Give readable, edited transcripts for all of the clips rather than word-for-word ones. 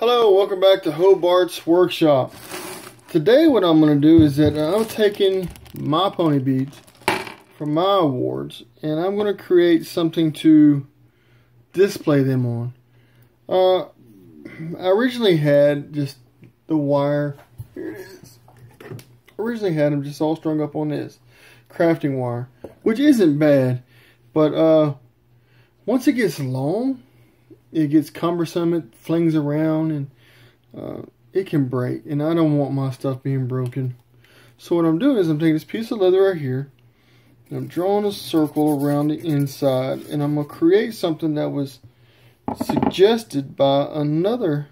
Hello, welcome back to Hobart's Workshop. Today what I'm going to do is that I'm taking my pony beads from my awards and I'm going to create something to display them on. I originally had just the wire, here it is. Originally had them just all strung up on this crafting wire, which isn't bad, but once it gets long, it gets cumbersome, it flings around, and it can break. And I don't want my stuff being broken. So what I'm doing is I'm taking this piece of leather right here, and I'm drawing a circle around the inside, and I'm going to create something that was suggested by another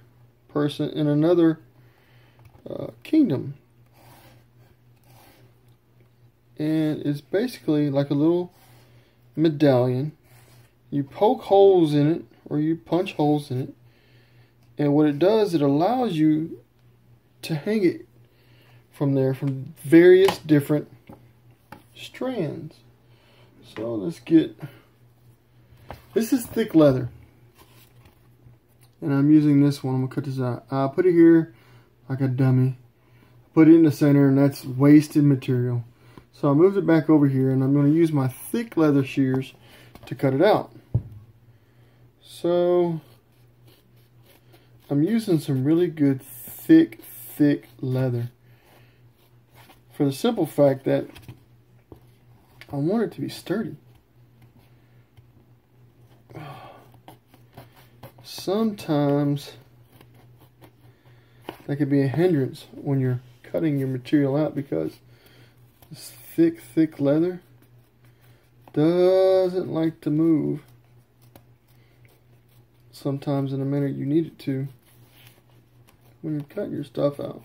person in another kingdom. And it's basically like a little medallion. You poke holes in it, or you punch holes in it, and what it does, it allows you to hang it from there from various different strands. So let's get, this is thick leather, and I'm using this one. I'm gonna cut this out. I put it here like a dummy, put it in the center, and that's wasted material. So I moved it back over here, and I'm going to use my thick leather shears to cut it out. So I'm using some really good thick leather for the simple fact that I want it to be sturdy. Sometimes that could be a hindrance when you're cutting your material out, because this thick leather doesn't like to move sometimes in a manner you need it to when you cut your stuff out.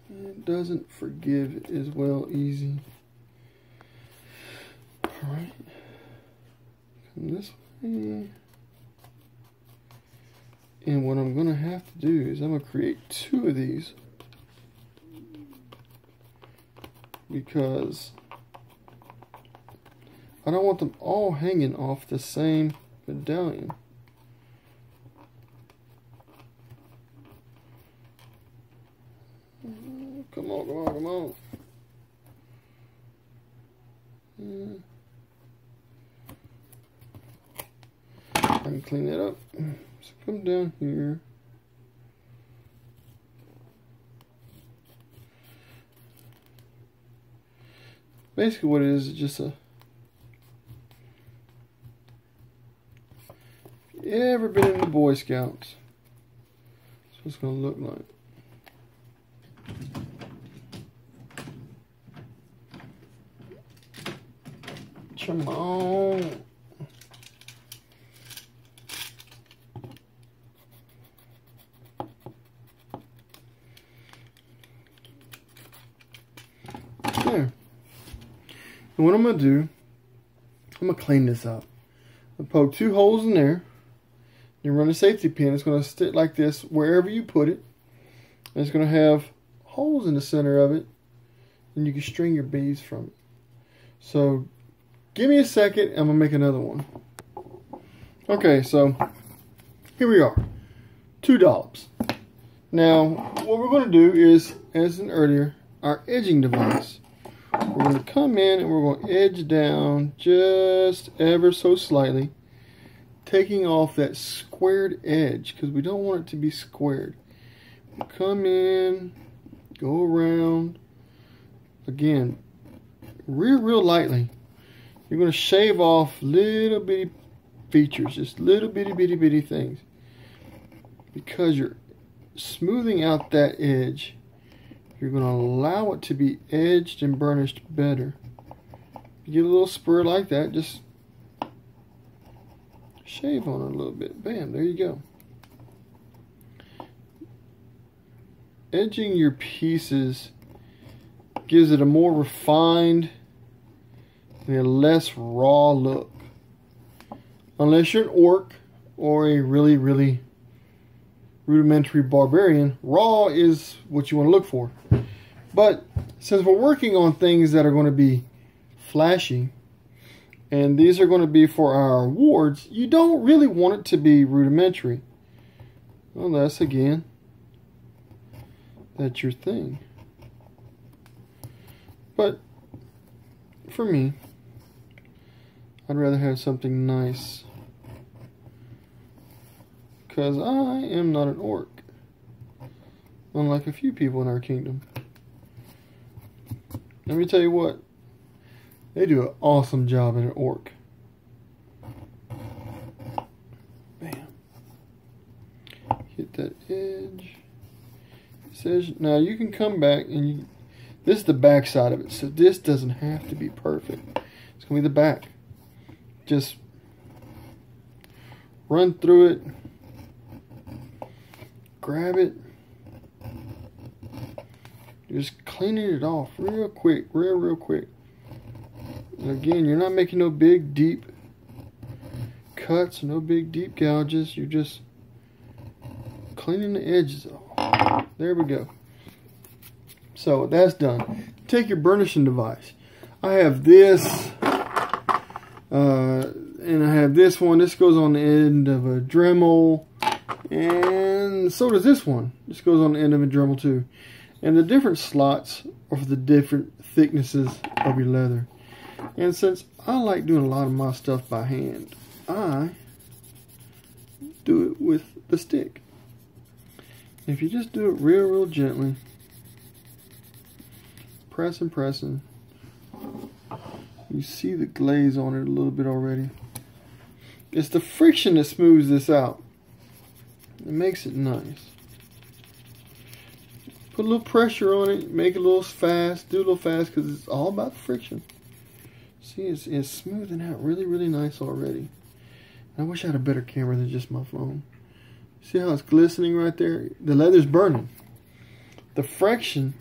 It doesn't forgive as well easy. Alright, come this way. And what I'm going to have to do is I'm going to create two of these, because I don't want them all hanging off the same medallion. Come on. I can clean that up. So come down here. Basically what it is just a, if you ever been in the Boy Scouts, that's what it's going to look like. Come on. There. And what I'm going to do, I'm going to clean this up. I poke two holes in there. You run a safety pin. It's going to stick like this wherever you put it. And it's going to have holes in the center of it, and you can string your beads from it. So give me a second, I'm going to make another one. Okay, so here we are. 2 dollops. Now, what we're going to do is, as in earlier, our edging device. We're going to come in and we're going to edge down just ever so slightly, taking off that squared edge, because we don't want it to be squared. Come in, go around, again, real lightly. You're going to shave off little bitty features, just little bitty things, because you're smoothing out that edge. You're going to allow it to be edged and burnished better. You get a little spur like that, just shave on it a little bit. Bam, there you go. Edging your pieces gives it a more refined and a less raw look. Unless you're an orc or a really rudimentary barbarian, raw is what you want to look for. But since we're working on things that are going to be flashy, and these are going to be for our awards, you don't really want it to be rudimentary. unless again that's your thing. But for me, I'd rather have something nice, because I am not an orc, unlike a few people in our kingdom. Let me tell you what, they do an awesome job at an orc. Bam. Hit that edge. It says, now you can come back and this is the back side of it, so this doesn't have to be perfect. It's going to be the back. Just run through it, grab it, just cleaning it off real quick, real quick. And again, you're not making no big deep cuts, no big deep gouges. You're just cleaning the edges off. There we go. So that's done. Take your burnishing device. I have this, and I have this one. This goes on the end of a Dremel, and so does this one. This goes on the end of a Dremel too. And the different slots are for the different thicknesses of your leather. And since I like doing a lot of my stuff by hand, I do it with the stick. If you just do it real gently, pressing, you see the glaze on it a little bit already. It's the friction that smooths this out. It makes it nice. Put a little pressure on it, make it a little fast, do a little fast, because it's all about the friction. See, it's smoothing out really nice already. I wish I had a better camera than just my phone. See how it's glistening right there? The leather's burning. The friction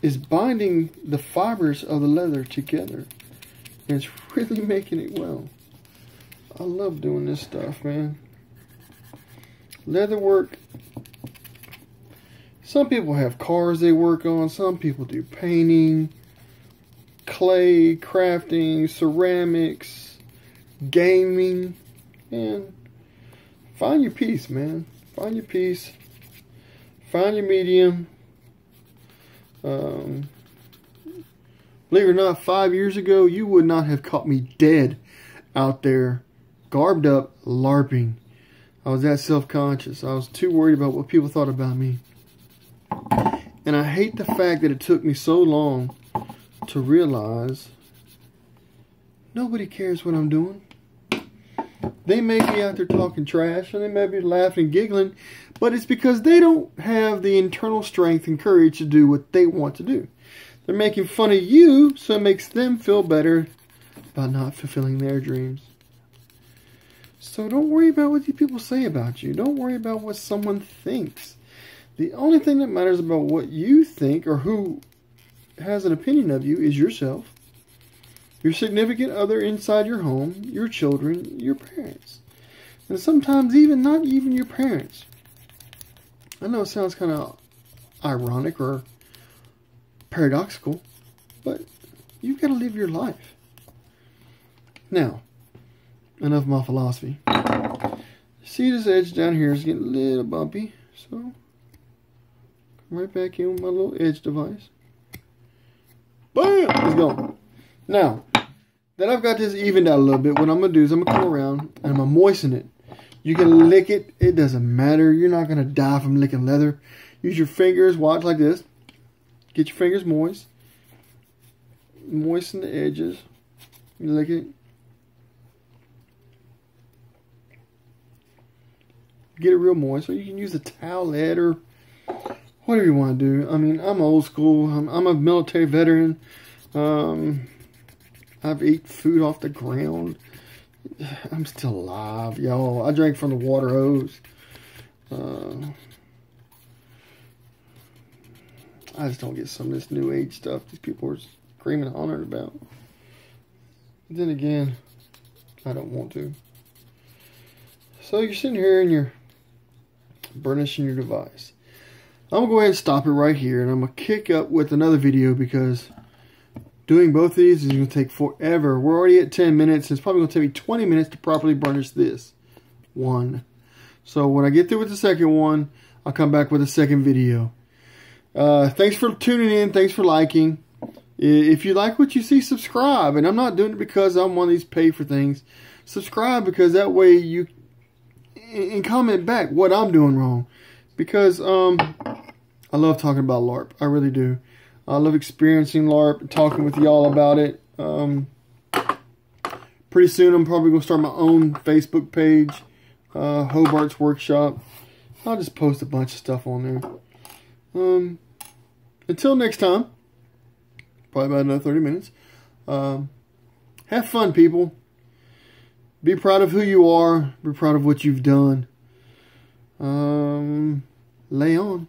is binding the fibers of the leather together. And it's really making it well. I love doing this stuff, man. Leather work. Some people have cars they work on. Some people do painting, clay, crafting, ceramics, gaming. And find your piece, man. Find your piece. Find your medium. Believe it or not, 5 years ago, you would not have caught me dead out there, garbed up, LARPing. I was that self-conscious. I was too worried about what people thought about me. And I hate the fact that it took me so long to realize nobody cares what I'm doing. They may be out there talking trash, and they may be laughing and giggling, but it's because they don't have the internal strength and courage to do what they want to do. They're making fun of you, so it makes them feel better about not fulfilling their dreams. So don't worry about what the people say about you. Don't worry about what someone thinks. The only thing that matters about what you think or who has an opinion of you is yourself, your significant other inside your home, your children, your parents. And sometimes even not even your parents. I know it sounds kind of ironic or paradoxical, but you've got to live your life. Now, enough of my philosophy. See, this edge down here is getting a little bumpy, so come right back in with my little edge device. Boom! It's gone. Now, that I've got this evened out a little bit, what I'm going to do is I'm going to come around and I'm going to moisten it. You can lick it. It doesn't matter. You're not going to die from licking leather. Use your fingers. Watch like this. Get your fingers moist. Moisten the edges. You lick it. Get it real moist. So you can use a towelette or whatever you want to do. I mean, I'm old school. I'm a military veteran. I've eaten food off the ground. I'm still alive, y'all. I drank from the water hose. I just don't get some of this new age stuff these people are screaming and hollering about. But then again, I don't want to. So you're sitting here and you're burnishing your device. I'm going to go ahead and stop it right here, and I'm going to kick up with another video because doing both of these is going to take forever. We're already at 10 minutes. It's probably going to take me 20 minutes to properly burnish this. one. So when I get through with the second one, I'll come back with a second video. Thanks for tuning in. Thanks for liking. If you like what you see, subscribe. And I'm not doing it because I'm one of these pay for things. Subscribe because that way you... And comment back what I'm doing wrong. Because I love talking about LARP. I really do. I love experiencing LARP, talking with y'all about it. Pretty soon I'm probably going to start my own Facebook page. Hobart's Workshop. I'll just post a bunch of stuff on there. Until next time. Probably about another 30 minutes. Have fun, people. Be proud of who you are. Be proud of what you've done. Lay on.